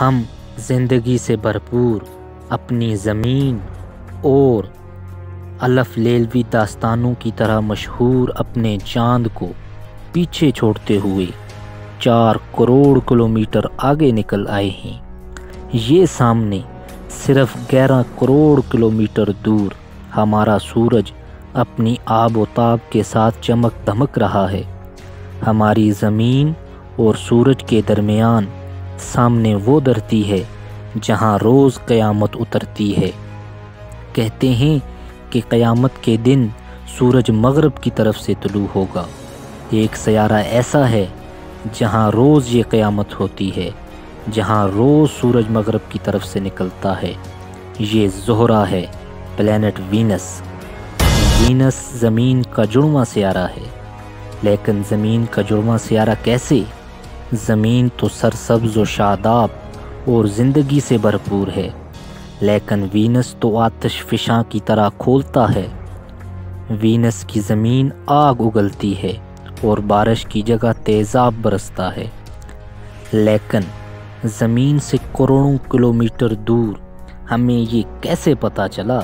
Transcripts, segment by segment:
ہم زندگی سے بھرپور اپنی زمین اور الف لیلوی داستانوں کی طرح مشہور اپنے چاند کو پیچھے چھوڑتے ہوئے 4 کروڑ کلومیٹر آگے نکل آئے ہیں۔ یہ سامنے صرف 11 کروڑ کلومیٹر دور ہمارا سورج اپنی آب و تاب کے ساتھ چمک دمک رہا ہے۔ ہماری زمین اور سورج کے درمیان سامنے وہ دھرتی ہے جہاں روز قیامت اترتی ہے۔ کہتے ہیں کہ قیامت کے دن سورج مغرب کی طرف سے طلوع ہوگا۔ ایک سیارہ ایسا ہے جہاں روز یہ قیامت ہوتی ہے، جہاں روز سورج مغرب کی طرف سے نکلتا ہے۔ یہ زہرہ ہے، پلینٹ وینس۔ وینس زمین کا جڑواں سیارہ ہے، لیکن زمین کا جڑواں سیارہ کیسے؟ زمین تو سرسبز و شاداب اور زندگی سے بھرپور ہے، لیکن وینس تو آتش فشاں کی طرح کھولتا ہے۔ وینس کی زمین آگ اگلتی ہے اور بارش کی جگہ تیزاب برستا ہے، لیکن زمین سے کروڑوں کلومیٹر دور ہمیں یہ کیسے پتہ چلا؟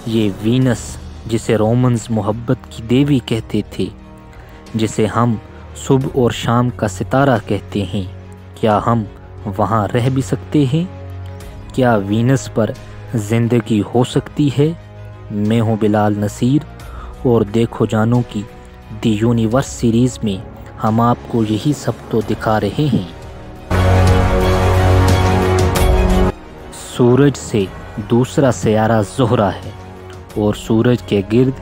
یہ وینس، جسے رومنز محبت کی دیوی کہتے تھے، جسے ہم صبح اور شام کا ستارہ کہتے ہیں، کیا ہم وہاں رہ بھی سکتے ہیں؟ کیا وینس پر زندگی ہو سکتی ہے؟ میں ہوں بلال نصیر، اور دیکھو جانو کی دی یونیورس سیریز میں ہم آپ کو یہی سب تو دکھا رہے ہیں۔ سورج سے دوسرا سیارہ زہرہ ہے اور سورج کے گرد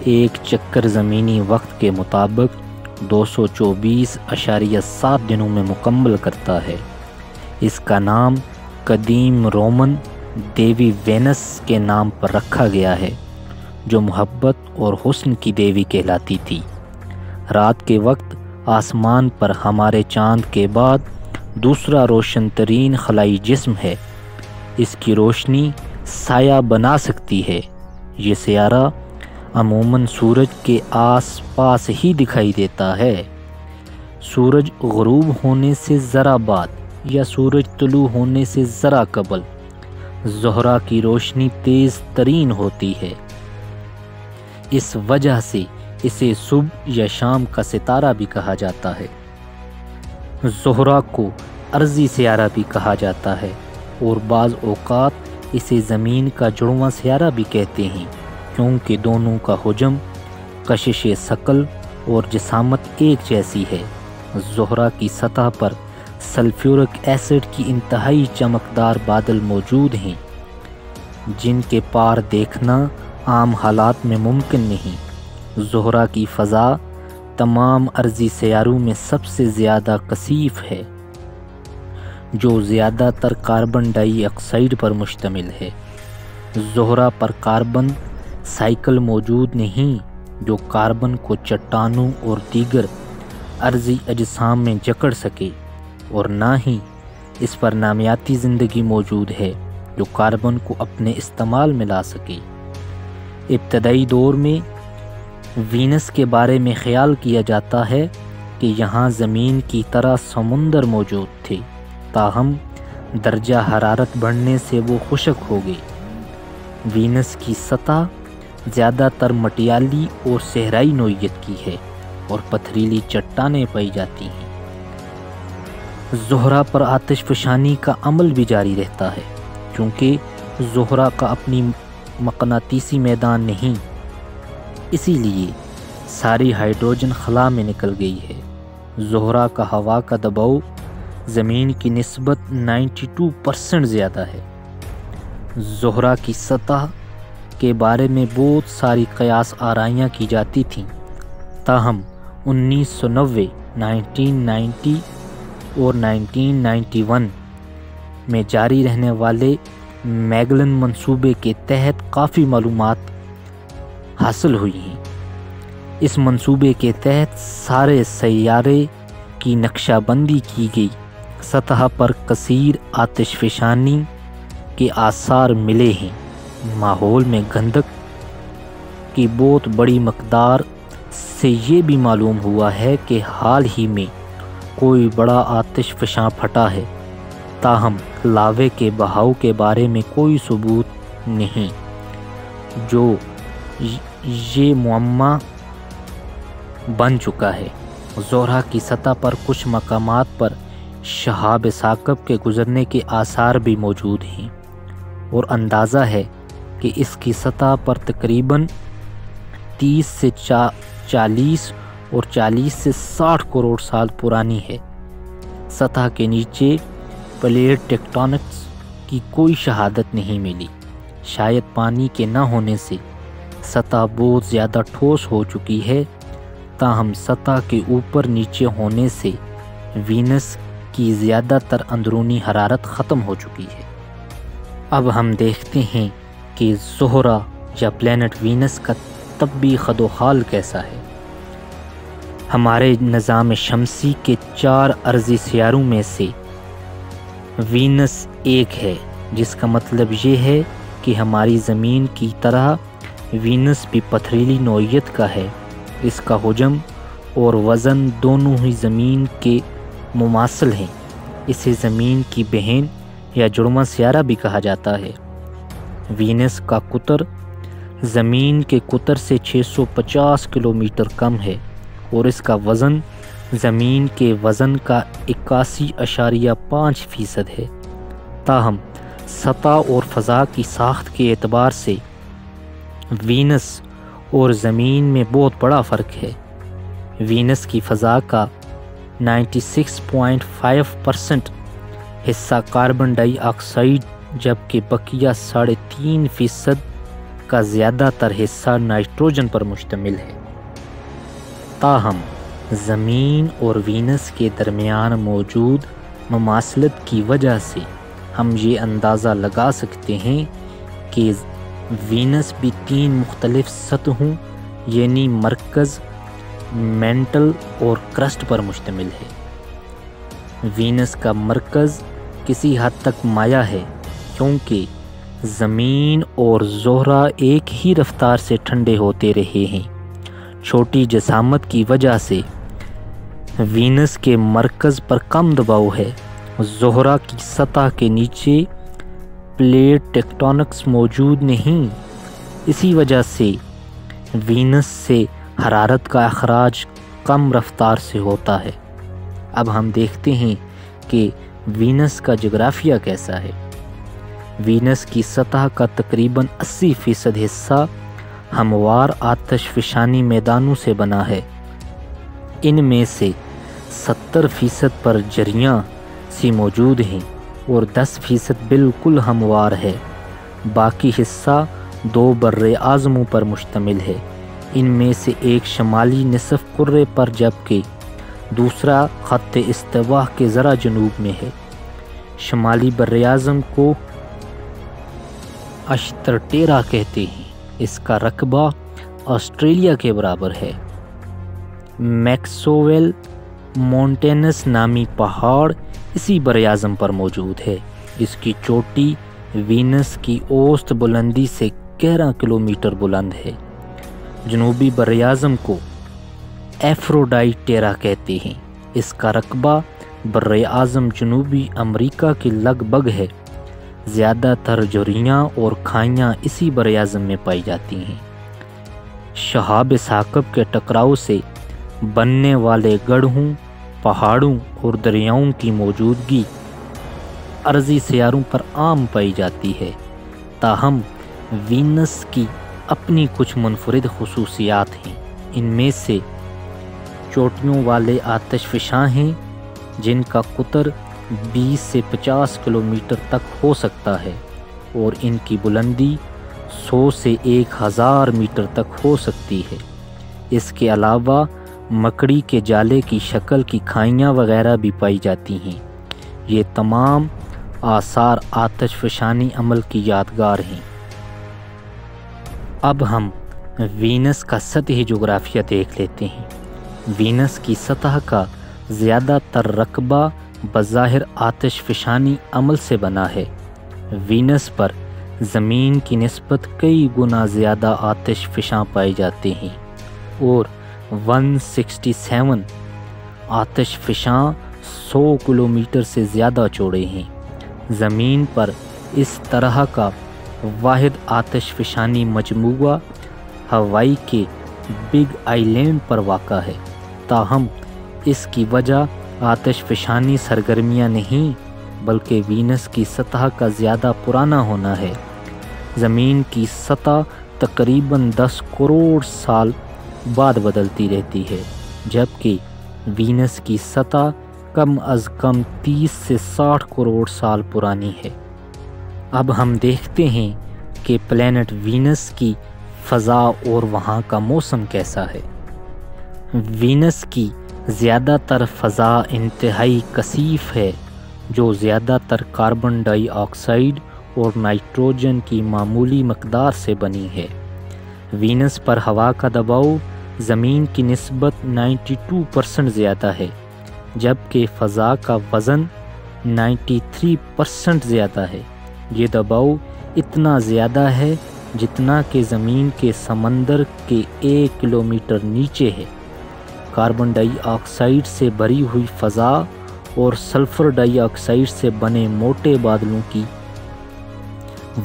ایک چکر زمینی وقت کے مطابق 224.7 دنوں میں مکمل کرتا ہے۔ اس کا نام قدیم رومن دیوی وینس کے نام پر رکھا گیا ہے، جو محبت اور حسن کی دیوی کہلاتی تھی۔ رات کے وقت آسمان پر ہمارے چاند کے بعد دوسرا روشن ترین خلائی جسم ہے۔ اس کی روشنی سایہ بنا سکتی ہے۔ یہ سیارہ عموماً سورج کے آس پاس ہی دکھائی دیتا ہے۔ سورج غروب ہونے سے ذرا بعد یا سورج طلوع ہونے سے ذرا قبل زہرہ کی روشنی تیز ترین ہوتی ہے۔ اس وجہ سے اسے صبح یا شام کا ستارہ بھی کہا جاتا ہے۔ زہرہ کو ارضی سیارہ بھی کہا جاتا ہے اور بعض اوقات اسے زمین کا جڑواں سیارہ بھی کہتے ہیں، کیونکہ دونوں کا حجم، کشش ثقل اور جسامت ایک جیسی ہے۔ زہرہ کی سطح پر سلفیورک ایسڈ کی انتہائی چمکدار بادل موجود ہیں، جن کے پار دیکھنا عام حالات میں ممکن نہیں۔ زہرہ کی فضا تمام ارضی سیاروں میں سب سے زیادہ کثیف ہے، جو زیادہ تر کاربن ڈائی آکسائیڈ پر مشتمل ہے۔ زہرہ پر کاربن سائیکل موجود نہیں جو کاربن کو چٹانوں اور دیگر ارضی اجسام میں جکڑ سکے، اور نہ ہی اس پر نامیاتی زندگی موجود ہے جو کاربن کو اپنے استعمال میں لا سکے۔ ابتدائی دور میں وینس کے بارے میں خیال کیا جاتا ہے کہ یہاں زمین کی طرح سمندر موجود تھے، تاہم درجہ حرارت بڑھنے سے وہ خشک ہو گئی۔ وینس کی سطح زیادہ تر مٹیالی اور صحرائی نوعیت کی ہے اور پتھریلی چٹانیں پائی جاتی ہیں۔ زہرہ پر آتش فشانی کا عمل بھی جاری رہتا ہے، کیونکہ زہرہ کا اپنی مقناطیسی میدان نہیں، اسی لیے ساری ہائیڈروجن خلا میں نکل گئی ہے۔ زہرہ کا ہوا کا دباؤ زمین کی نسبت 92% زیادہ ہے۔ زہرہ کی سطح کے بارے میں بہت ساری قیاس آرائیاں کی جاتی تھیں، تاہم 1990، 1990 اور 1991 میں جاری رہنے والے میگلن منصوبے کے تحت کافی معلومات حاصل ہوئی ہیں۔ اس منصوبے کے تحت سارے سیارے کی نقشہ بندی کی گئی۔ سطح پر کثیر آتش فشانی کے آثار ملے ہیں۔ ماحول میں گندک کی بہت بڑی مقدار سے یہ بھی معلوم ہوا ہے کہ حال ہی میں کوئی بڑا آتش فشاں پھٹا ہے۔ تاہم لاوے کے بہاؤ کے بارے میں کوئی ثبوت نہیں جو یہ معمہ بن چکا ہے۔ زہرہ کی سطح پر کچھ مقامات پر شہاب ثاقب کے گزرنے کے آثار بھی موجود ہیں، اور اندازہ ہے کہ اس کی سطح پر تقریباً 30 سے 40 اور 40 سے 60 کروڑ سال پرانی ہے۔ سطح کے نیچے پلیٹ ٹیکٹونکس کی کوئی شہادت نہیں ملی۔ شاید پانی کے نہ ہونے سے سطح بہت زیادہ ٹھوس ہو چکی ہے، تاہم سطح کے اوپر نیچے ہونے سے وینس کی زیادہ تر اندرونی حرارت ختم ہو چکی ہے۔ اب ہم دیکھتے ہیں کہ زہرہ یا پلینٹ وینس کا طبی خد و خال کیسا ہے۔ ہمارے نظام شمسی کے 4 ارضی سیاروں میں سے وینس ایک ہے، جس کا مطلب یہ ہے کہ ہماری زمین کی طرح وینس بھی پتھریلی نوعیت کا ہے۔ اس کا حجم اور وزن دونوں ہی زمین کے مماثل ہیں۔ اسے زمین کی بہن یا جڑواں سیارہ بھی کہا جاتا ہے۔ وینس کا قطر زمین کے قطر سے 650 کلومیٹر کم ہے، اور اس کا وزن زمین کے وزن کا 81.5% ہے۔ تاہم سطح اور فضا کی ساخت کے اعتبار سے وینس اور زمین میں بہت بڑا فرق ہے۔ وینس کی فضا کا 96.5% حصہ کاربن ڈائی آکسائیڈ، جبکہ بقیہ 3.5% کا زیادہ تر حصہ نائٹروجن پر مشتمل ہے۔ تاہم زمین اور وینس کے درمیان موجود مماثلت کی وجہ سے ہم یہ اندازہ لگا سکتے ہیں کہ وینس بھی 3 مختلف سطحوں یعنی مرکز، مینٹل اور کرسٹ پر مشتمل ہے۔ وینس کا مرکز کسی حد تک مائع ہے، کیونکہ زمین اور زہرہ ایک ہی رفتار سے ٹھنڈے ہوتے رہے ہیں۔ چھوٹی جسامت کی وجہ سے وینس کے مرکز پر کم دباؤ ہے۔ زہرہ کی سطح کے نیچے پلیٹ ٹیکٹونکس موجود نہیں، اسی وجہ سے وینس سے حرارت کا اخراج کم رفتار سے ہوتا ہے۔ اب ہم دیکھتے ہیں کہ وینس کا جغرافیہ کیسا ہے۔ وینس کی سطح کا تقریباً 80% حصہ ہموار آتش فشانی میدانوں سے بنا ہے۔ ان میں سے 70% پر جھریاں سی موجود ہیں اور 10% بالکل ہموار ہے۔ باقی حصہ 2 براعظموں پر مشتمل ہے۔ ان میں سے ایک شمالی نصف کرے پر، جبکہ دوسرا خط استوا کے ذرا جنوب میں ہے۔ شمالی براعظم کو اشترٹیرا کہتے ہیں۔ اس کا رقبہ آسٹریلیا کے برابر ہے۔ میکسویل مونٹینس نامی پہاڑ اسی براعظم پر موجود ہے۔ اس کی چوٹی وینس کی اوسط بلندی سے 11 کلومیٹر بلند ہے۔ جنوبی براعظم کو ایفروڈائٹیرا کہتے ہیں۔ اس کا رقبہ براعظم جنوبی امریکہ کے لگ بھگ ہے۔ زیادہ تر جھریاں اور کھائیاں اسی براعظم میں پائی جاتی ہیں۔ شہاب ثاقب کے ٹکراؤ سے بننے والے گڑھوں، پہاڑوں اور دریاؤں کی موجودگی ارضی سیاروں پر عام پائی جاتی ہے، تاہم وینس کی اپنی کچھ منفرد خصوصیات ہیں۔ ان میں سے چوٹیوں والے آتش فشاں ہیں جن کا قطر 20 سے 50 کلومیٹر تک ہو سکتا ہے اور ان کی بلندی 100 سے 1000 میٹر تک ہو سکتی ہے۔ اس کے علاوہ مکڑی کے جالے کی شکل کی کھائیاں وغیرہ بھی پائی جاتی ہیں۔ یہ تمام آثار آتش فشانی عمل کی یادگار ہیں۔ اب ہم وینس کا سطحی جغرافیہ دیکھ لیتے ہیں۔ وینس کی سطح کا زیادہ تر رقبہ بظاہر آتش فشانی عمل سے بنا ہے۔ وینس پر زمین کی نسبت کئی گنا زیادہ آتش فشاں پائے جاتے ہیں اور 167 آتش فشاں 100 کلومیٹر سے زیادہ چوڑے ہیں۔ زمین پر اس طرح کا واحد آتش فشانی مجموعہ ہوائی کے بگ آئی لینڈ پر واقع ہے، تاہم اس کی وجہ آتش فشانی سرگرمیاں نہیں بلکہ وینس کی سطح کا زیادہ پرانا ہونا ہے۔ زمین کی سطح تقریباً 10 کروڑ سال بعد بدلتی رہتی ہے، جبکہ وینس کی سطح کم از کم 30 سے 60 کروڑ سال پرانی ہے۔ اب ہم دیکھتے ہیں کہ پلینٹ وینس کی فضا اور وہاں کا موسم کیسا ہے۔ وینس کی زیادہ تر فضا انتہائی کثیف ہے، جو زیادہ تر کاربن ڈائی آکسائیڈ اور نائٹروجن کی معمولی مقدار سے بنی ہے۔ وینس پر ہوا کا دباؤ زمین کی نسبت 92% زیادہ ہے، جبکہ فضا کا وزن 93% زیادہ ہے۔ یہ دباؤ اتنا زیادہ ہے جتنا کہ زمین کے سمندر کے 1 کلومیٹر نیچے ہے۔ کاربن ڈائی آکسائیڈ سے بھری ہوئی فضا اور سلفر ڈائی آکسائیڈ سے بنے موٹے بادلوں کی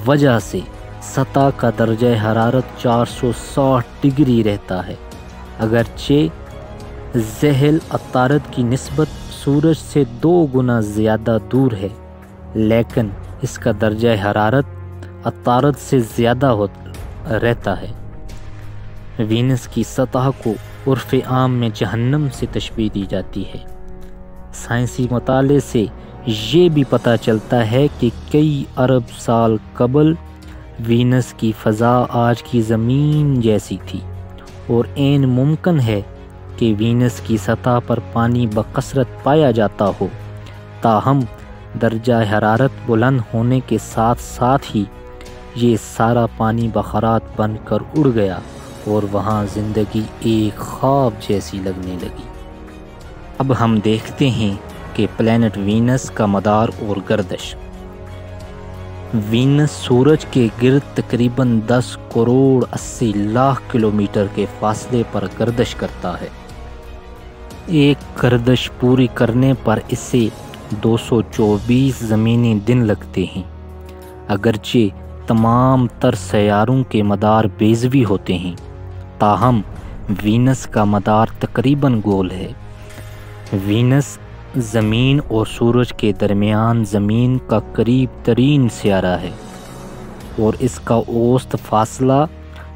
وجہ سے سطح کا درجہ حرارت 460 ڈگری رہتا ہے۔ اگرچہ زحل عطارد کی نسبت سورج سے 2 گنا زیادہ دور ہے، لیکن اس کا درجہ حرارت عطارد سے زیادہ رہتا ہے۔ وینس کی سطح کو عرف عام میں جہنم سے تشبیہ دی جاتی ہے۔ سائنسی مطالعے سے یہ بھی پتہ چلتا ہے کہ کئی ارب سال قبل وینس کی فضا آج کی زمین جیسی تھی، اور عین ممکن ہے کہ وینس کی سطح پر پانی بکثرت پایا جاتا ہو، تاہم درجہ حرارت بلند ہونے کے ساتھ ساتھ ہی یہ سارا پانی بخارات بن کر اڑ گیا اور وہاں زندگی ایک خواب جیسی لگنے لگی۔ اب ہم دیکھتے ہیں کہ پلینٹ وینس کا مدار اور گردش۔ وینس سورج کے گرد تقریباً 10 کروڑ 80 لاکھ کلومیٹر کے فاصلے پر گردش کرتا ہے۔ ایک گردش پوری کرنے پر اسے 224 زمینی دن لگتے ہیں۔ اگرچہ تمام تر سیاروں کے مدار بیضوی ہوتے ہیں، تاہم وینس کا مدار تقریباً گول ہے۔ وینس زمین اور سورج کے درمیان زمین کا قریب ترین سیارہ ہے، اور اس کا اوسط فاصلہ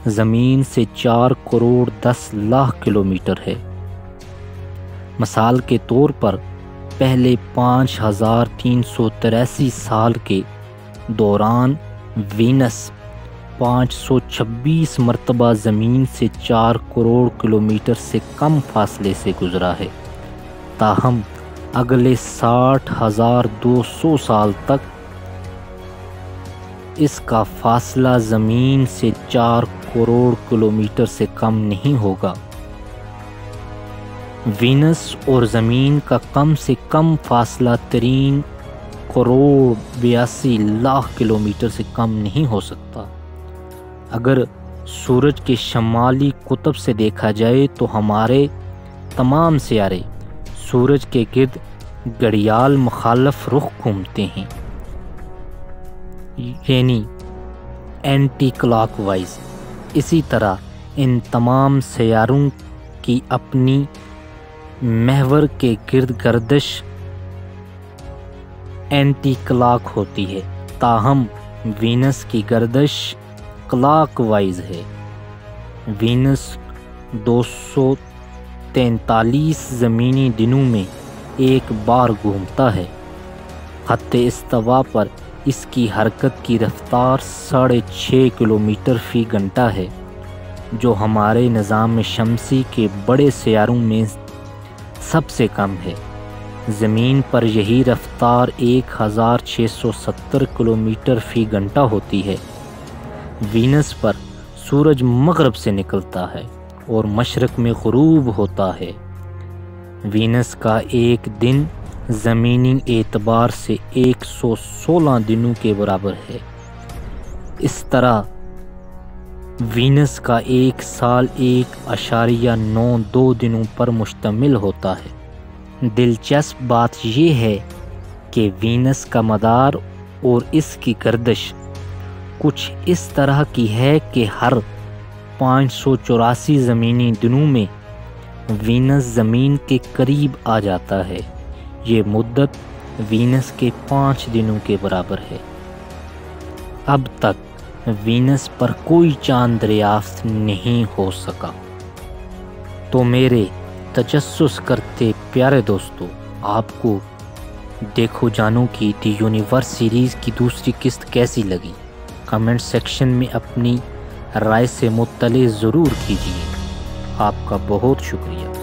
زمین سے 4 کروڑ 10 لاکھ کلومیٹر ہے۔ مثال کے طور پر پہلے 5383 سال کے دوران وینس 526 مرتبہ زمین سے 4 کروڑ کلومیٹر سے کم فاصلے سے گزرا ہے، تاہم اگلے 60,200 سال تک اس کا فاصلہ زمین سے 4 کروڑ کلومیٹر سے کم نہیں ہوگا۔ وینس اور زمین کا کم سے کم فاصلہ 3 کروڑ 82 لاکھ کلومیٹر سے کم نہیں ہو سکتا۔ اگر سورج کے شمالی قطب سے دیکھا جائے تو ہمارے تمام سیارے سورج کے گرد گھڑیال مخالف رخ گھومتے ہیں، یعنی اینٹی کلاک وائز۔ اسی طرح ان تمام سیاروں کی اپنی محور کے گرد گردش اینٹی کلاک ہوتی ہے، تاہم وینس کی گردش کلاک وائز ہے۔ وینس 243 زمینی دنوں میں ایک بار گھومتا ہے۔ خط استوا پر اس کی حرکت کی رفتار 6.5 کلومیٹر فی گھنٹہ ہے، جو ہمارے نظام شمسی کے بڑے سیاروں میں سب سے کم ہے۔ زمین پر یہی رفتار 1670 کلومیٹر فی گھنٹہ ہوتی ہے۔ وینس پر سورج مغرب سے نکلتا ہے اور مشرق میں غروب ہوتا ہے۔ وینس کا ایک دن زمینی اعتبار سے 116 دنوں کے برابر ہے۔ اس طرح وینس کا ایک سال 1.92 دنوں پر مشتمل ہوتا ہے۔ دلچسپ بات یہ ہے کہ وینس کا مدار اور اس کی گردش کچھ اس طرح کی ہے کہ ہر 584 زمینی دنوں میں وینس زمین کے قریب آ جاتا ہے۔ یہ مدت وینس کے 5 دنوں کے برابر ہے۔ اب تک وینس پر کوئی چاند دریافت نہیں ہو سکا۔ تو میرے تجسس کرتے پیارے دوستو، آپ کو دیکھو جانو کی دی یونیورس سیریز کی دوسری قسط کیسی لگی؟ کمنٹ سیکشن میں اپنی رائے سے مطلع ضرور کیجیے۔ آپ کا بہت شکریہ۔